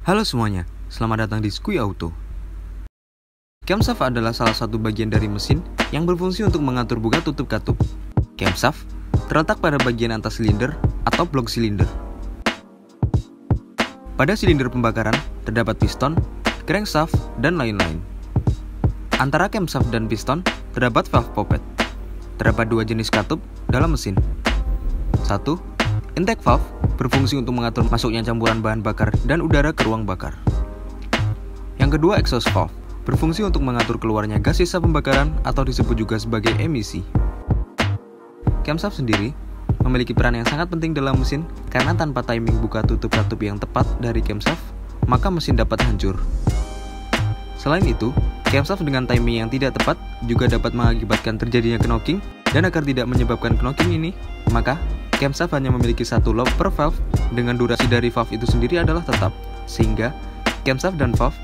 Halo semuanya, selamat datang di Skui Auto. Camshaft adalah salah satu bagian dari mesin yang berfungsi untuk mengatur buka tutup katup. Camshaft terletak pada bagian atas silinder atau blok silinder. Pada silinder pembakaran terdapat piston, crankshaft, dan lain-lain. Antara camshaft dan piston terdapat valve poppet. Terdapat dua jenis katup dalam mesin. 1. Intake valve berfungsi untuk mengatur masuknya campuran bahan bakar dan udara ke ruang bakar. Yang kedua, exhaust valve berfungsi untuk mengatur keluarnya gas sisa pembakaran atau disebut juga sebagai emisi. Camshaft sendiri memiliki peran yang sangat penting dalam mesin karena tanpa timing buka tutup katup yang tepat dari camshaft, maka mesin dapat hancur. Selain itu, camshaft dengan timing yang tidak tepat juga dapat mengakibatkan terjadinya knocking, dan agar tidak menyebabkan knocking ini, maka camshaft hanya memiliki satu lobe per valve dengan durasi dari valve itu sendiri adalah tetap, sehingga camshaft dan valve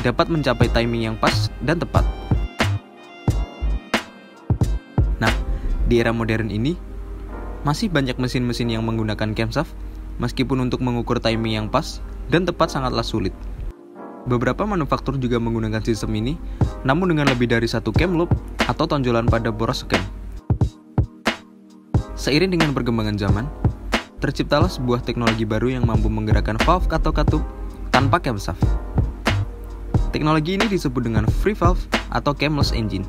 dapat mencapai timing yang pas dan tepat. Nah, di era modern ini, masih banyak mesin-mesin yang menggunakan camshaft, meskipun untuk mengukur timing yang pas dan tepat sangatlah sulit. Beberapa manufaktur juga menggunakan sistem ini, namun dengan lebih dari satu cam loop atau tonjolan pada boros cam. Seiring dengan perkembangan zaman, terciptalah sebuah teknologi baru yang mampu menggerakkan valve atau katup tanpa camshaft. Teknologi ini disebut dengan free valve atau camless engine.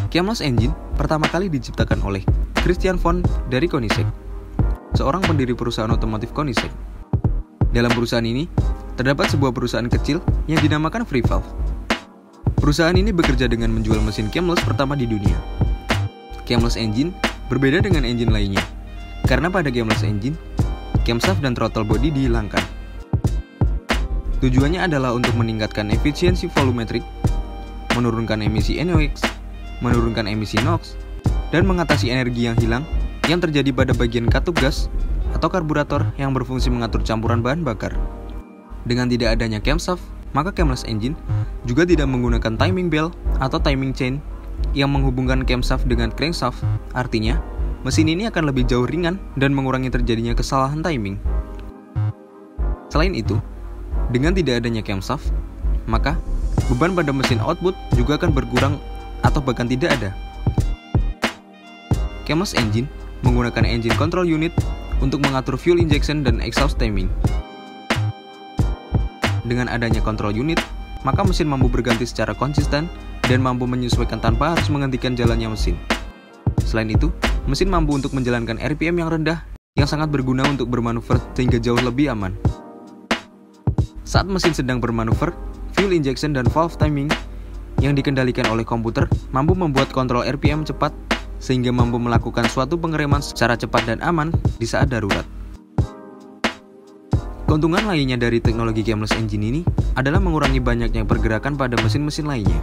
Camless engine pertama kali diciptakan oleh Christian von dari Koenigsegg, seorang pendiri perusahaan otomotif Koenigsegg. Dalam perusahaan ini, terdapat sebuah perusahaan kecil yang dinamakan Free Valve. Perusahaan ini bekerja dengan menjual mesin camless pertama di dunia. Camless engine berbeda dengan engine lainnya, karena pada camless engine, camshaft dan throttle body dihilangkan. Tujuannya adalah untuk meningkatkan efisiensi volumetrik, menurunkan emisi NOx, menurunkan emisi NOx, dan mengatasi energi yang hilang yang terjadi pada bagian katup gas atau karburator yang berfungsi mengatur campuran bahan bakar. Dengan tidak adanya camshaft, maka camless engine juga tidak menggunakan timing belt atau timing chain yang menghubungkan camshaft dengan crankshaft. Artinya, mesin ini akan lebih jauh ringan dan mengurangi terjadinya kesalahan timing. Selain itu, dengan tidak adanya camshaft, maka beban pada mesin output juga akan berkurang atau bahkan tidak ada. Camless engine menggunakan engine control unit untuk mengatur fuel injection dan exhaust timing. Dengan adanya control unit, maka mesin mampu berganti secara konsisten dan mampu menyesuaikan tanpa harus menghentikan jalannya mesin. Selain itu, mesin mampu untuk menjalankan RPM yang rendah yang sangat berguna untuk bermanuver sehingga jauh lebih aman. Saat mesin sedang bermanuver, fuel injection dan valve timing yang dikendalikan oleh komputer mampu membuat kontrol RPM cepat sehingga mampu melakukan suatu pengereman secara cepat dan aman di saat darurat. Keuntungan lainnya dari teknologi camless engine ini adalah mengurangi banyaknya pergerakan pada mesin-mesin lainnya.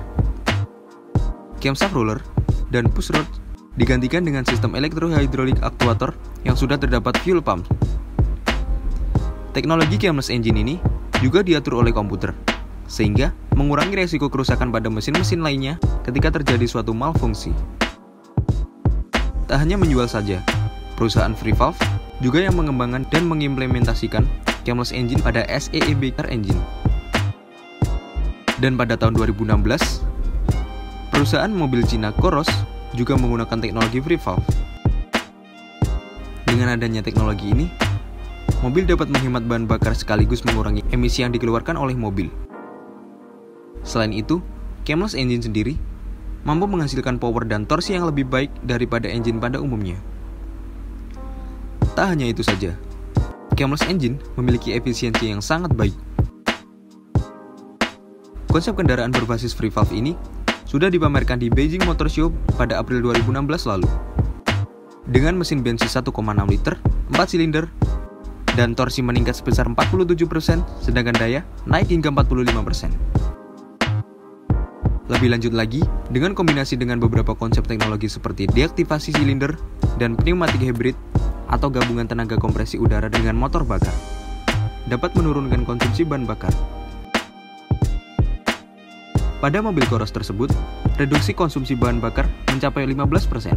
Camshaft roller dan push rod digantikan dengan sistem elektrohidrolik aktuator yang sudah terdapat fuel pump. Teknologi camless engine ini juga diatur oleh komputer, sehingga mengurangi resiko kerusakan pada mesin-mesin lainnya ketika terjadi suatu malfungsi. Tak hanya menjual saja, perusahaan Free Valve juga yang mengembangkan dan mengimplementasikan camless engine pada SEEB engine. Dan pada tahun 2016, perusahaan mobil Cina Coros juga menggunakan teknologi Free Valve. Dengan adanya teknologi ini, mobil dapat menghemat bahan bakar sekaligus mengurangi emisi yang dikeluarkan oleh mobil. Selain itu, camless engine sendiri mampu menghasilkan power dan torsi yang lebih baik daripada engine pada umumnya. Tak hanya itu saja, camless engine memiliki efisiensi yang sangat baik. Konsep kendaraan berbasis free valve ini sudah dipamerkan di Beijing Motor Show pada April 2016 lalu. Dengan mesin bensin 1,6 liter, 4 silinder, dan torsi meningkat sebesar 47%, sedangkan daya naik hingga 45%. Lebih lanjut lagi, dengan kombinasi dengan beberapa konsep teknologi seperti deaktivasi silinder dan pneumatik hybrid atau gabungan tenaga kompresi udara dengan motor bakar, dapat menurunkan konsumsi bahan bakar. Pada mobil Coros tersebut, reduksi konsumsi bahan bakar mencapai 15%.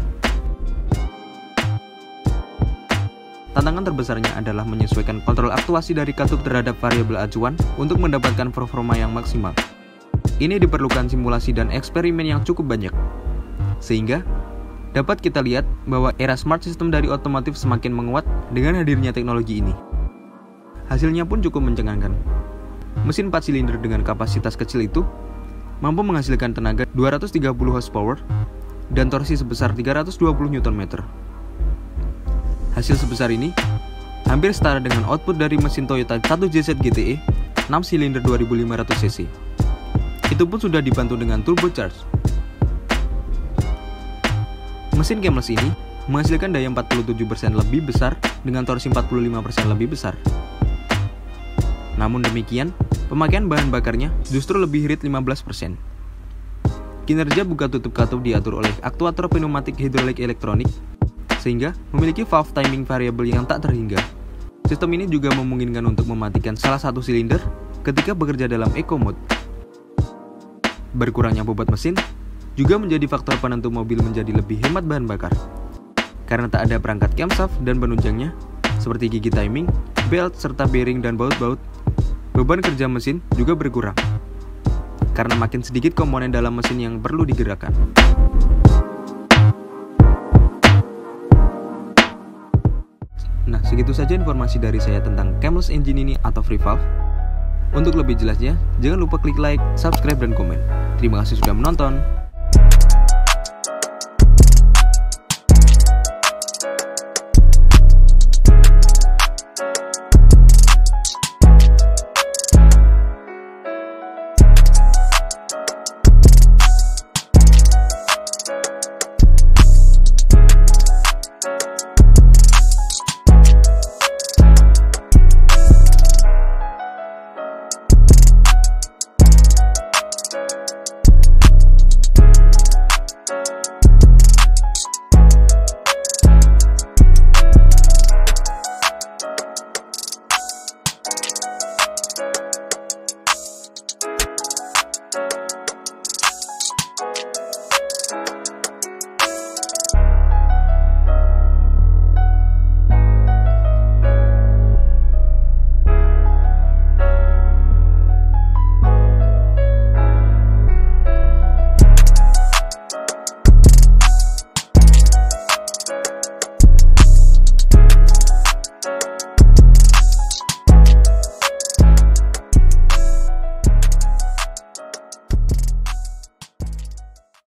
tantangan terbesarnya adalah menyesuaikan kontrol aktuasi dari katup terhadap variabel acuan untuk mendapatkan performa yang maksimal. Ini diperlukan simulasi dan eksperimen yang cukup banyak, sehingga dapat kita lihat bahwa era smart system dari otomotif semakin menguat dengan hadirnya teknologi ini. Hasilnya pun cukup mencengangkan. Mesin 4 silinder dengan kapasitas kecil itu mampu menghasilkan tenaga 230 horsepower dan torsi sebesar 320 Nm. Hasil sebesar ini hampir setara dengan output dari mesin Toyota 1JZ GTE 6 silinder 2500 cc. Itu pun sudah dibantu dengan turbocharge. Mesin Camless ini menghasilkan daya 47% lebih besar dengan torsi 45% lebih besar. Namun demikian, pemakaian bahan bakarnya justru lebih irit 15%. Kinerja buka tutup katup diatur oleh aktuator pneumatik hidrolik elektronik, sehingga memiliki valve timing variable yang tak terhingga. Sistem ini juga memungkinkan untuk mematikan salah satu silinder ketika bekerja dalam eco mode. Berkurangnya bobot mesin juga menjadi faktor penentu mobil menjadi lebih hemat bahan bakar. Karena tak ada perangkat camshaft dan penunjangnya, seperti gigi timing, belt, serta bearing dan baut-baut, beban kerja mesin juga berkurang. Karena makin sedikit komponen dalam mesin yang perlu digerakkan. Nah, segitu saja informasi dari saya tentang Camless engine ini atau free valve. Untuk lebih jelasnya, jangan lupa klik like, subscribe, dan komen. Terima kasih sudah menonton.